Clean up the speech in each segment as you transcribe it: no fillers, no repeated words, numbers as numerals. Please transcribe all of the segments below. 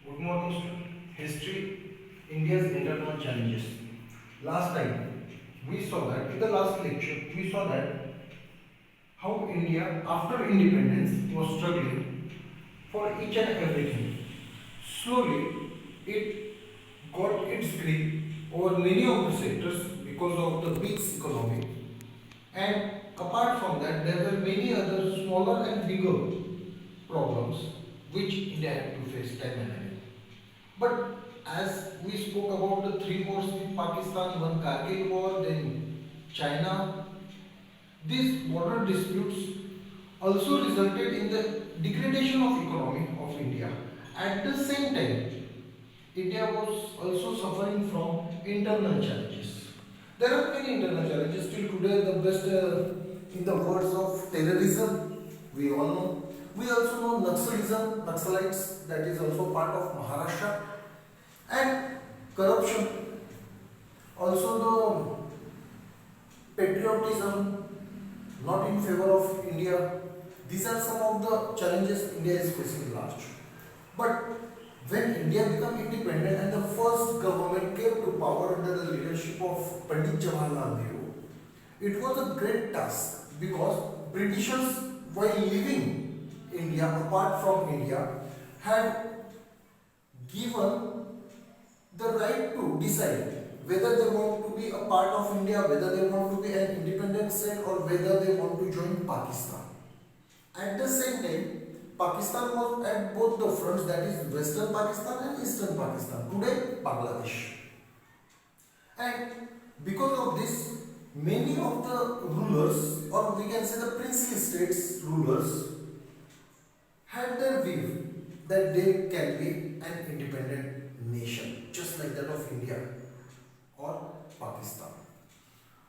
Good morning, student. History, India's internal challenges. Last time, we saw that in the last lecture, we saw that how India, after independence, was struggling for each and everything. Slowly, it got its grip over many of the sectors because of the big economy. And apart from that, there were many other smaller and bigger problems which India had to face time and again. But as we spoke about the three wars with Pakistan, one Kargil war, then China, these border disputes also resulted in the degradation of economy of India. At the same time, India was also suffering from internal challenges. There are many internal challenges till today. The best in the words of terrorism, we all know. We also know Naxalism, Naxalites, that is also part of Maharashtra, and corruption. Also the patriotism, not in favor of India. These are some of the challenges India is facing large. But when India became independent and the first government came to power under the leadership of Pandit Jawaharlal Nehru, it was a great task because Britishers, while leaving India, apart from India, had given the right to decide whether they want to be a part of India, whether they want to be an independent state, or whether they want to join Pakistan. At the same time, Pakistan was at both the fronts, that is Western Pakistan and Eastern Pakistan, today Bangladesh. And because of this, many of the rulers, or we can say the princely states rulers, had their view that they can be an independent nation, just like that of India or Pakistan.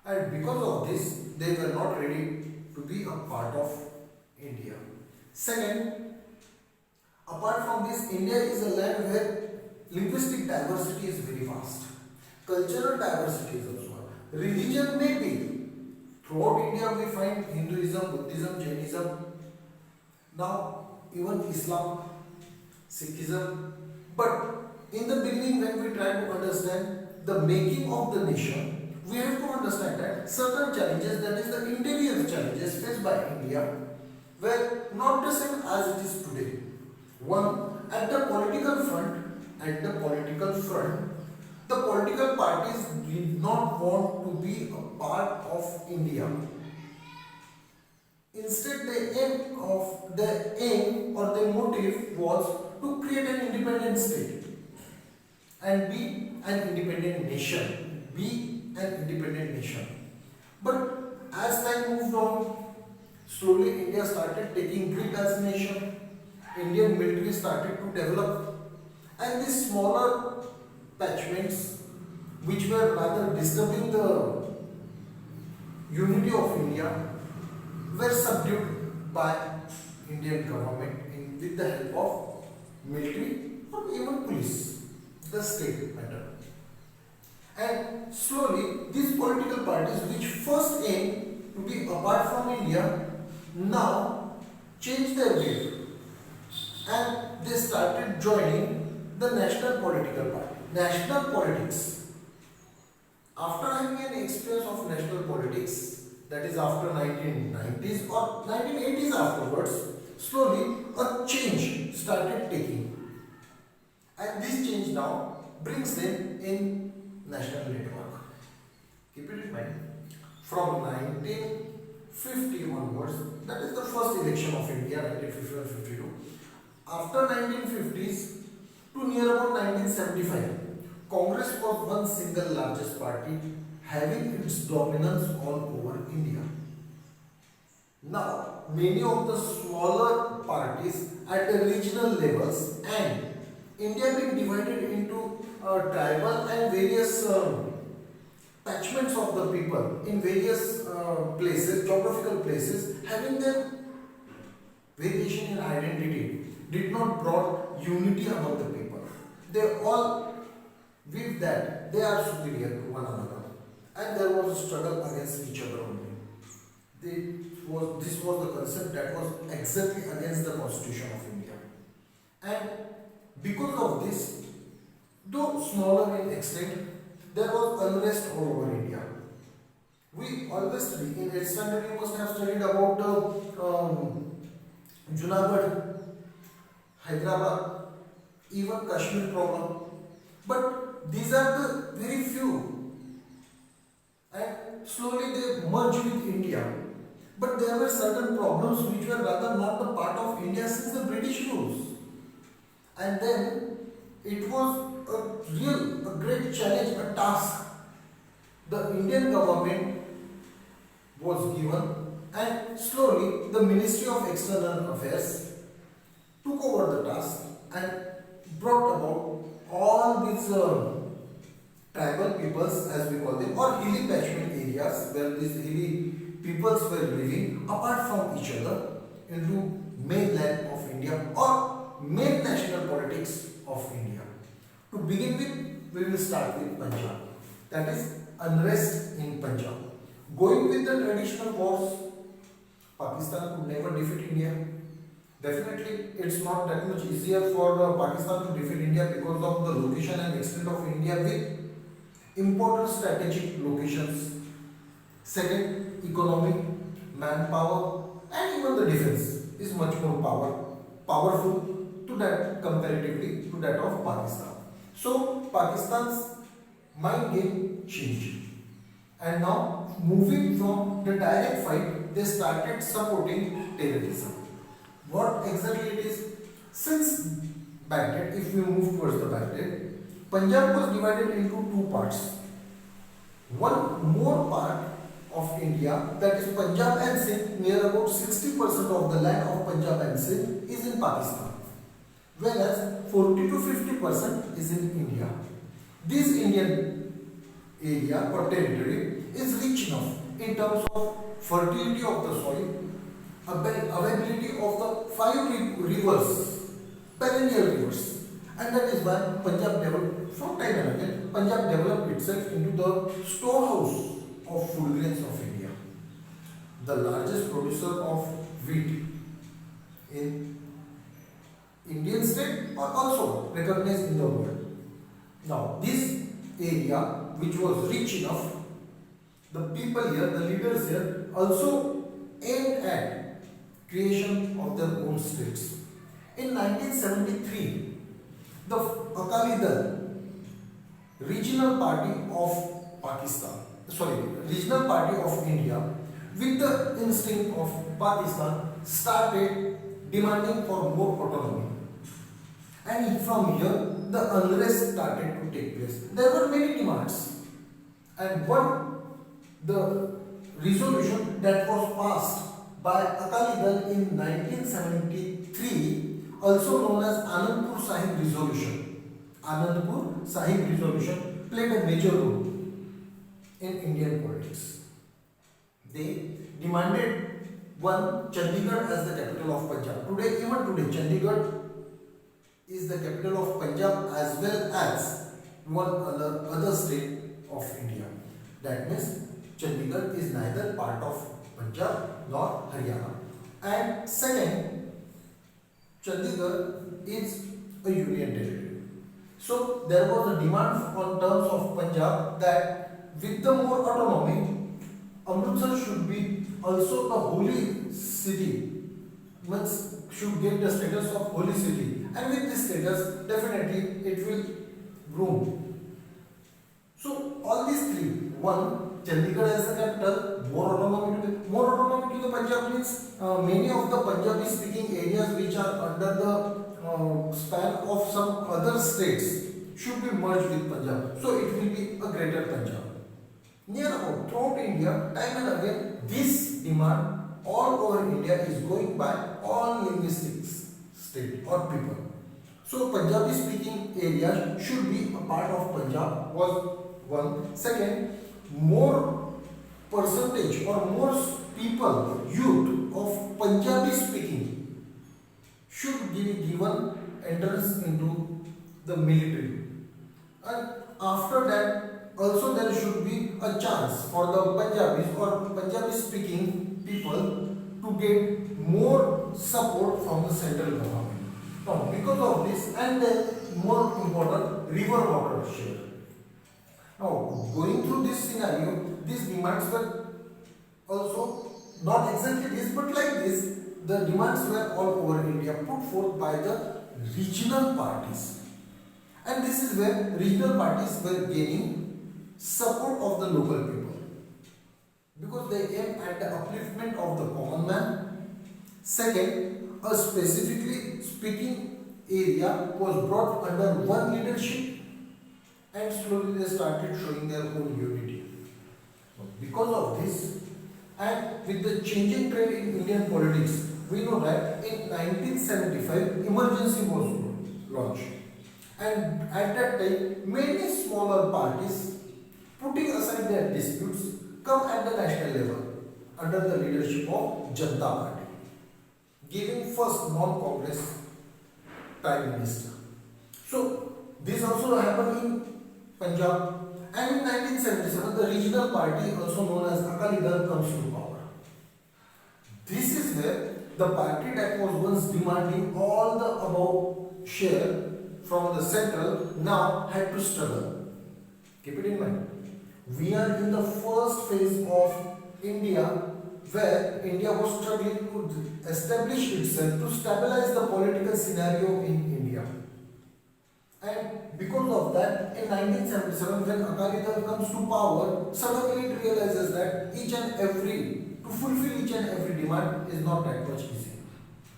And because of this, they were not ready to be a part of India. Second, apart from this, India is a land where linguistic diversity is very vast. Cultural diversity is also. Religion may be. Throughout India we find Hinduism, Buddhism, Jainism, now even Islam, Sikhism. But in the beginning, when we try to understand the making of the nation, we have to understand that certain challenges, that is the interior challenges faced by India, were not the same as it is today. One, at the political front, the political parties did not want to be a part of India. Instead, the aim or the motive was to create an independent state and be an independent nation. But as time moved on, slowly India started taking grip as a nation. Indian military started to develop, and these smaller patchments, which were rather disturbing the unity of India, were subdued by Indian government with the help of military or even police, the state matter. And slowly, these political parties, which first aimed to be apart from India, now changed their view and they started joining the national political party. National politics. After having an experience of national politics, that is after 1990s or 1980s afterwards, slowly a change started taking. And this change now brings them in national network. Keep it in mind. From 1950 onwards, that is the first election of India, 1951-52. After 1950s to near about 1975, Congress was one single largest party having its dominance all over India. Now, many of the smaller parties at the regional levels and India being divided into tribal and various attachments of the people in various places, geographical places, having their variation in identity did not brought unity among the people. They all with that they are superior to one another, and there was a struggle against each other only. This was the concept that was exactly against the Constitution of India. And Because of this, though smaller in extent, there was unrest all over India. We always study, in 8th standard you must have studied about Junagadh, Hyderabad, even Kashmir problem. But these are the very few, and slowly they merged with India. But there were certain problems which were rather not the part of India since the British rules. And then it was a great challenge, a task. The Indian government was given, and slowly the Ministry of External Affairs took over the task and brought about all these tribal peoples, as we call them, or hilly catchment areas where these hilly peoples were living apart from each other into mainland of India or main national politics of India. To begin with, we will start with Punjab. That is unrest in Punjab. Going with the traditional wars, Pakistan could never defeat India. Definitely, it's not that much easier for Pakistan to defeat India because of the location and extent of India with important strategic locations. Second, economy, manpower, and even the defense is much more powerful to that comparatively to that of Pakistan. So Pakistan's mind game changed, and now moving from the direct fight, they started supporting terrorism. What exactly it is? Since Baghdad, if we move towards the Baghdad, Punjab was divided into two parts. One more part of India, that is Punjab and Sindh, near about 60% of the land of Punjab and Sindh is in Pakistan, whereas 40 to 50% is in India. This Indian area or territory is rich enough in terms of fertility of the soil, availability of the five rivers, perennial rivers, and that is why Punjab developed, from time and again, Punjab developed itself into the storehouse of food grains of India. The largest producer of wheat in Indian state are also recognized in the world. Now, this area which was rich enough, the people here, the leaders here, also aimed at creation of their own states. In 1973, the Akali Dal, regional party of Pakistan, regional party of India, with the instinct of Pakistan, started demanding for more autonomy. And from here, the unrest started to take place. There were many demands, and the resolution that was passed by Akali Dal in 1973, also known as Anandpur Sahib Resolution. Anandpur Sahib Resolution played a major role in Indian politics. They demanded one, Chandigarh as the capital of Punjab. Even today, Chandigarh is the capital of Punjab as well as one other state of India. That means Chandigarh is neither part of Punjab nor Haryana. And second, Chandigarh is a union territory. So there was a demand on terms of Punjab that with the more autonomy, Amritsar should be also a holy city, means should get the status of holy city, and with this status definitely it will groom. So all these three, one, Chandigarh as the capital, more autonomy to the Punjab means many of the Punjabi speaking areas which are under the span of some other states should be merged with Punjab. So it will be a greater Punjab. Near about throughout India, time and again, this demand all over India is going by all linguistic state or people. So Punjabi speaking areas should be a part of Punjab was one. Second, more percentage or more people, youth of Punjabi speaking should be given entrance into the military. And after that, also there should be a chance for the Punjabis or Punjabi speaking people to get more support from the central government. Now, because of this, and then more important, river water share. Now, going through this scenario, these demands were also not exactly this, but like this. The demands were all over India put forth by the regional parties, and this is where regional parties were gaining support of the local people because they aim at the upliftment of the common man. Second, a specifically speaking area was brought under one leadership, and slowly they started showing their own unity. Because of this, and with the changing trend in Indian politics, we know that in 1975 emergency was launched, and at that time many smaller parties, putting aside their disputes, come at the national level under the leadership of Janata Party, giving first non-Congress Prime Minister. So this also happened in Punjab, and in 1977 the regional party also known as Akali Dal comes to power. This is where the party that was once demanding all the above share from the central now had to struggle. Keep it in mind. We are in the first phase of India where India was struggling to establish itself, to stabilize the political scenario in India. And because of that, in 1977, when Akali Dal comes to power, suddenly it realizes that to fulfill each and every demand is not that much easy.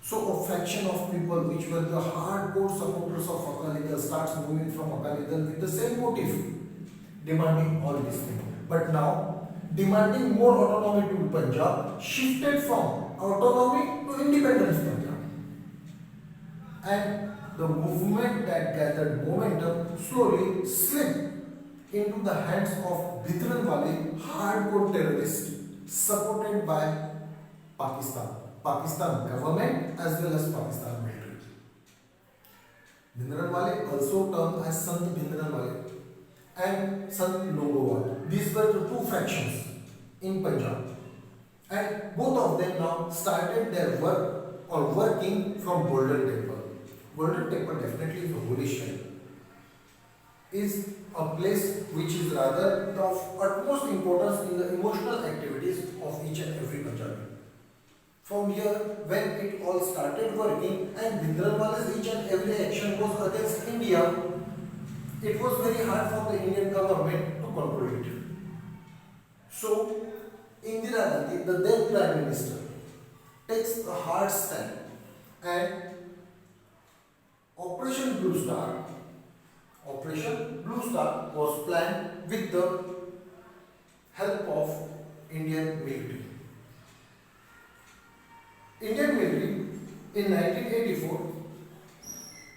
So a fraction of people which were the hardcore supporters of Akali Dal starts moving from Akali Dal with the same motive, demanding all these things. But now, demanding more autonomy to Punjab shifted from autonomy to independence Punjab. And the movement that gathered momentum slowly slipped into the hands of Bhindranwale hardcore terrorists supported by Pakistan government as well as Pakistan military. Bhindranwale, also termed as Sant Bhindranwale and Sant Longowal. These were the two factions in Punjab, and both of them now started their work or working from Golden Temple. Golden Temple definitely is a holy shrine, is a place which is rather of utmost importance in the emotional activities of each and every Punjabi. From here, when it all started working and Bhindranwale's each and every action was against India, it was very hard for the Indian government to control it. So, Indira Gandhi, the then Prime Minister, takes a hard stand, and Operation Blue Star was planned with the help of Indian military. Indian military in 1984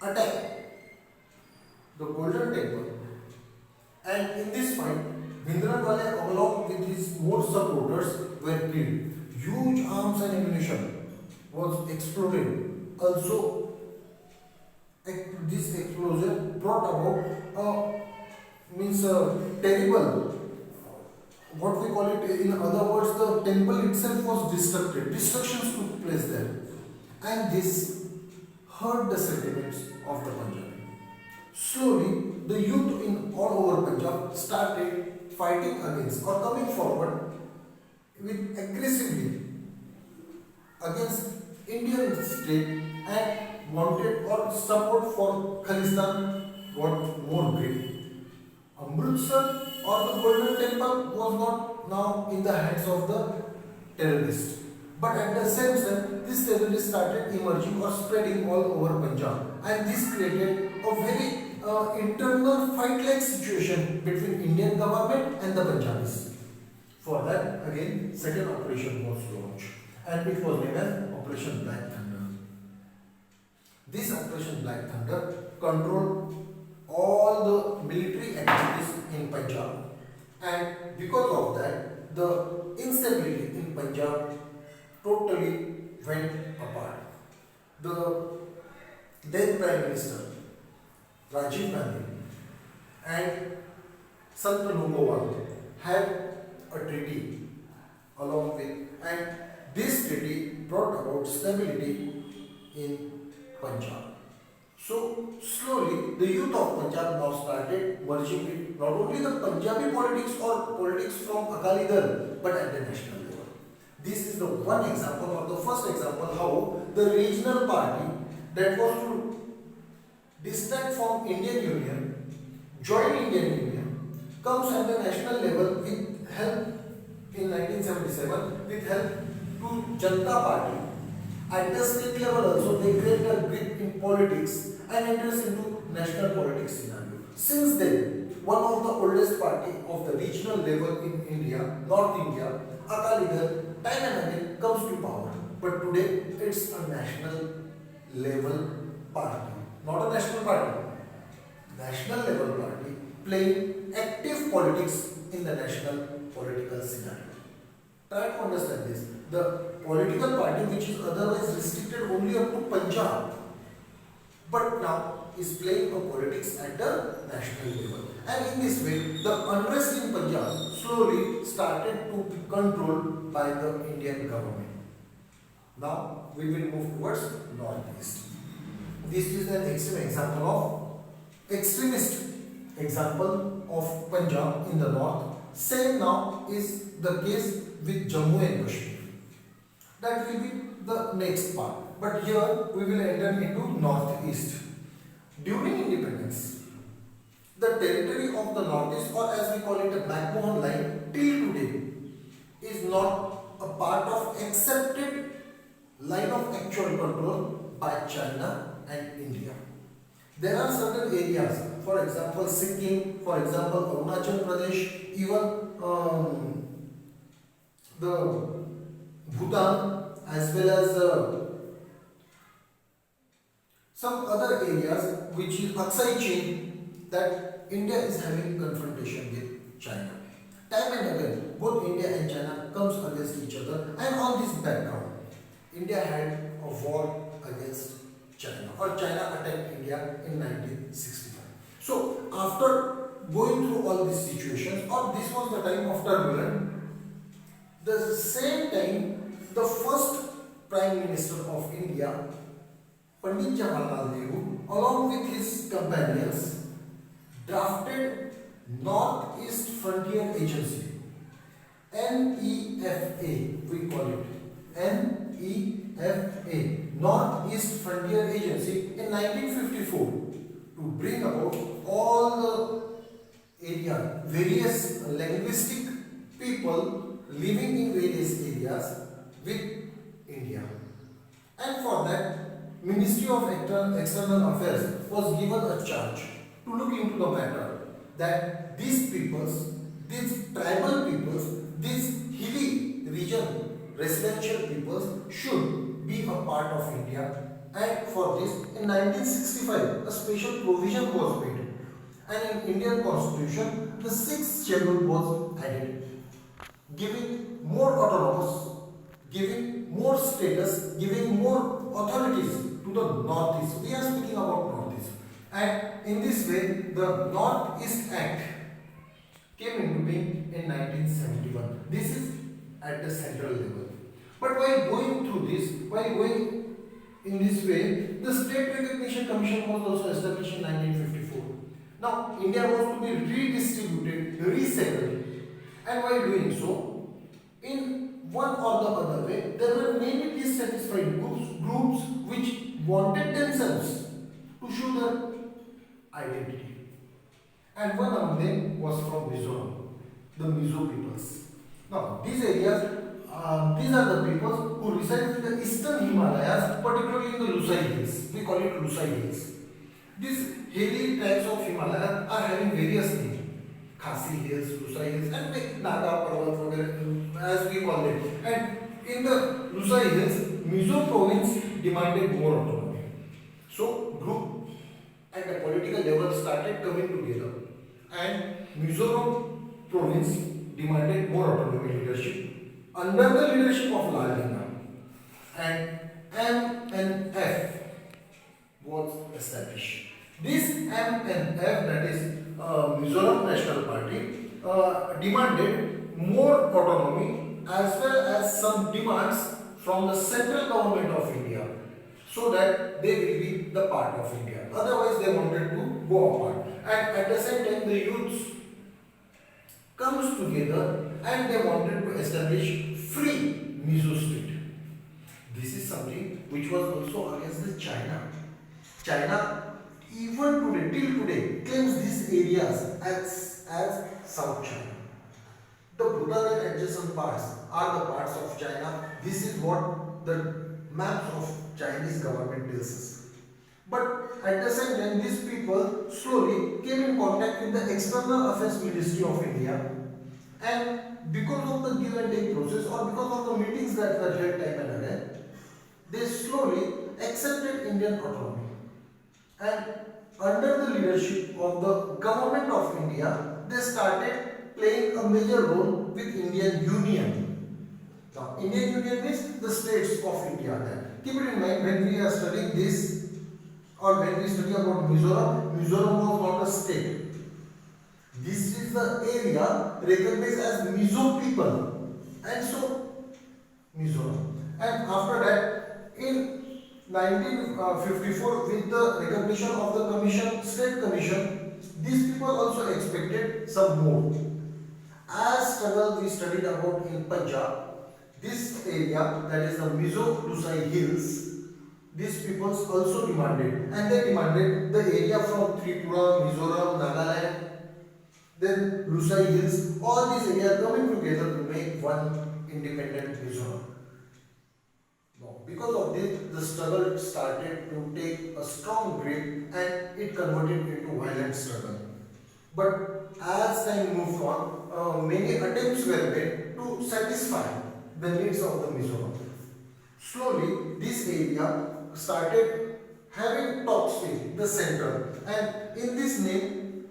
attacked the Golden Temple, and in this fight, Bhindranwale along with his more supporters were killed. Huge arms and ammunition was exploded. Also, this explosion brought about terrible, what we call it in other words, the temple itself was destructed. Destructions took place there, and this hurt the sentiments of the Punjabi. Slowly, the youth in all over Punjab started fighting against or coming forward with aggressively against Indian state and wanted or support for Khalistan got more great. Amritsar or the Golden Temple was not now in the hands of the terrorists. But at the same time, these terrorists started emerging or spreading all over Punjab, and this created a very internal fight-like situation between Indian government and the Punjabis. For that, again, second operation was launched, and it was named as Operation Black Thunder. This Operation Black Thunder controlled all the military activities in Punjab, and because of that, the instability in Punjab totally went apart. The then Prime Minister Rajiv Gandhi and Sant Longowal had a treaty along with, and this treaty brought about stability in Punjab. So slowly the youth of Punjab now started merging with not only the Punjabi politics or politics from Akali Dal but at the national level. This is the one example or the first example how the regional party that was to distant from Indian Union, join Indian Union, comes at the national level with help in 1977 with help to Janata Party. At the state level also they create a grip in politics and enters into national politics scenario. Since then, one of the oldest party of the regional level in India, North India, Akali Dal, time and again comes to power. But today it's a national level party, not a national party. National level party playing active politics in the national political scenario. Try to understand this. The political party which is otherwise restricted only up to Punjab, but now is playing a politics at the national level. And in this way, the unrest in Punjab slowly started to be controlled by the Indian government. Now we will move towards northeast. This is an extreme example of extremist example of Punjab in the north. Same now is the case with Jammu and Kashmir. That will be the next part. But here we will enter into northeast. During independence, the territory of the northeast, or as we call it a McMahon line, till today is not a part of accepted line of actual control by China and India. There are certain areas, for example Sikkim, for example Arunachal Pradesh, even the Bhutan, as well as some other areas which is Aksai chain, that India is having confrontation with China. Time and again, both India and China comes against each other, and on this background, India had a war against China, or China attacked India in 1965. So after going through all these situations, or this was the time of turbulence, the same time the first Prime Minister of India, Pandit Jawaharlal Nehru, along with his companions, drafted Northeast Frontier Agency, NEFA, we call it NEFA, Northeast Frontier Agency, in 1954 to bring about all the area, various linguistic people living in various areas with India. And for that, Ministry of External Affairs was given a charge to look into the matter that these peoples, these tribal peoples, these hilly region residential peoples should be a part of India. And for this, in 1965, a special provision was made. And in Indian Constitution, the 6th schedule was added, giving more autonomous, giving more status, giving more authorities to the Northeast. We are speaking about Northeast. And in this way, the Northeast Act came into being in 1971. This is at the central level. But while going through this, while going in this way, the State Recognition Commission was also established in 1954. Now, India was to be redistributed, resettled. And while doing so, in one or the other way, there were many dissatisfied groups which wanted themselves to show their identity. And one among them was from Mizoram, the Mizo peoples. Now, these areas, these are the peoples who reside in the eastern Himalayas, particularly in the Lusai Hills. We call it Lusai Hills. These hilly tracts of Himalaya are having various names. Khasi Hills, Lusai Hills, and Naga Parvat, as we call it. And in the Lusai Hills, Mizo province demanded more autonomy. So, group at the political level started coming together, and Mizoram province demanded more autonomy leadership under the leadership of Lal Jinga, and MNF was established. This MNF, that is Mizoram National Party, demanded more autonomy as well as some demands from the central government of India, so that they will be the part of India. Otherwise, they wanted to go apart. And at the same time, the youths comes together and they wanted to establish free Mizo state. This is something which was also against the China. China, even today, till today, claims these areas as South China. The Bhutan and adjacent parts are the parts of China. This is what the maps of Chinese government tells us. But at the same time, these people slowly came in contact with the External Affairs Ministry of India, and because of the give and take process or because of the meetings that were held time and again, they slowly accepted Indian autonomy. And under the leadership of the government of India, they started playing a major role with Indian Union. Now, Indian Union means the states of India. Keep it in mind when we are studying this or when we study about Mizoram, Mizoram was not a state. This is the area recognized as Mizo people, and so Mizoram. And after that, in 1954, with the recognition of the commission, state commission, these people also expected some more. As struggle we studied about in Punjab, this area, that is the Mizo-Lusai Hills, these peoples also demanded, and they demanded the area from Tripura, Mizoram, Nagaland, then Lusai Hills, all these areas coming together to make one independent Mizoram. Now, because of this, the struggle started to take a strong grip and it converted into violent struggle. But as time moved on, many attempts were made to satisfy the needs of the Mizoram. Slowly, this area started having talks with the center, and in this name,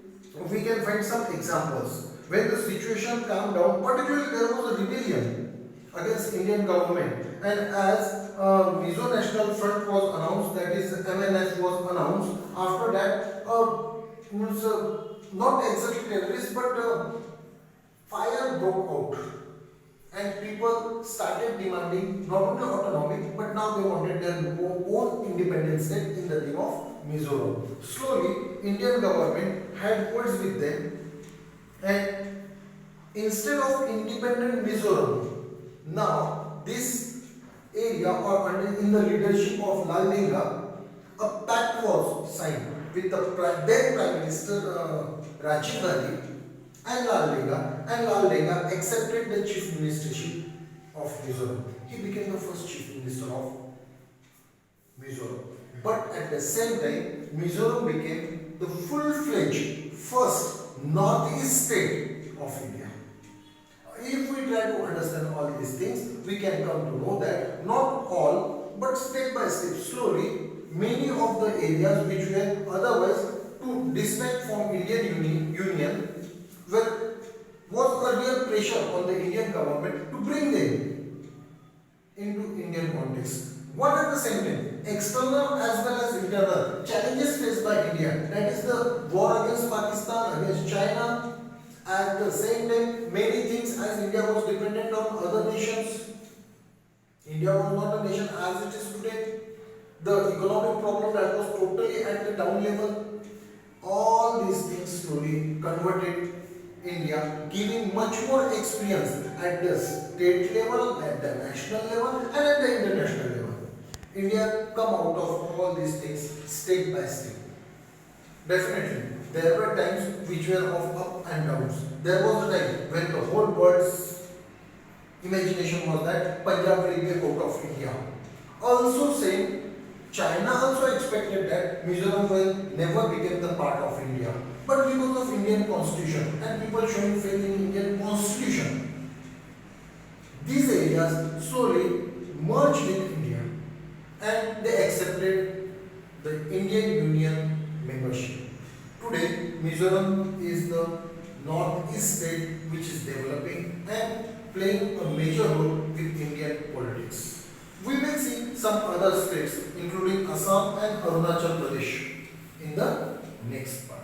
we can find some examples. When the situation calmed down, particularly there was a rebellion against Indian government, and as Mizo National Front was announced, that is MNF was announced, after that, not exactly terrorists, but fire broke out, and people started demanding not only autonomy, but now they wanted their own independent state in the name of Mizoram. Slowly, Indian government had words with them, and instead of independent Mizoram, now this area, or in the leadership of Lal Denga, a pact was signed with the then Prime Minister Rajiv Gandhi and Lal Denga accepted the chief ministership of Mizoram. He became the first chief minister of Mizoram. But at the same time, Mizoram became the full-fledged first northeast state of India. If we try to understand all these things, we can come to know that not all, but step by step, slowly, many of the areas which were otherwise to distant from Indian Union was a real pressure on the Indian government to bring them into Indian context. One at the same time, external as well as internal challenges faced by India, that is the war against Pakistan, against China. At the same time, many things, as India was dependent on other nations. India was not a nation as it is today. The economic problem that was totally at the down level. All these things slowly converted India, giving much more experience at the state level, at the national level, and at the international level. India come out of all these things step by step. Definitely, there were times which were of up and downs. There was a time when the whole world's imagination was that Punjab will be out of India. Also saying, China also expected that Mizoram will never become the part of India. But because of Indian constitution and people showing faith in Indian constitution, these areas slowly merged with India and they accepted the Indian Union membership. Today, Mizoram is the northeast state which is developing and playing a major role with Indian politics. We will see some other states including Assam and Arunachal Pradesh in the next part.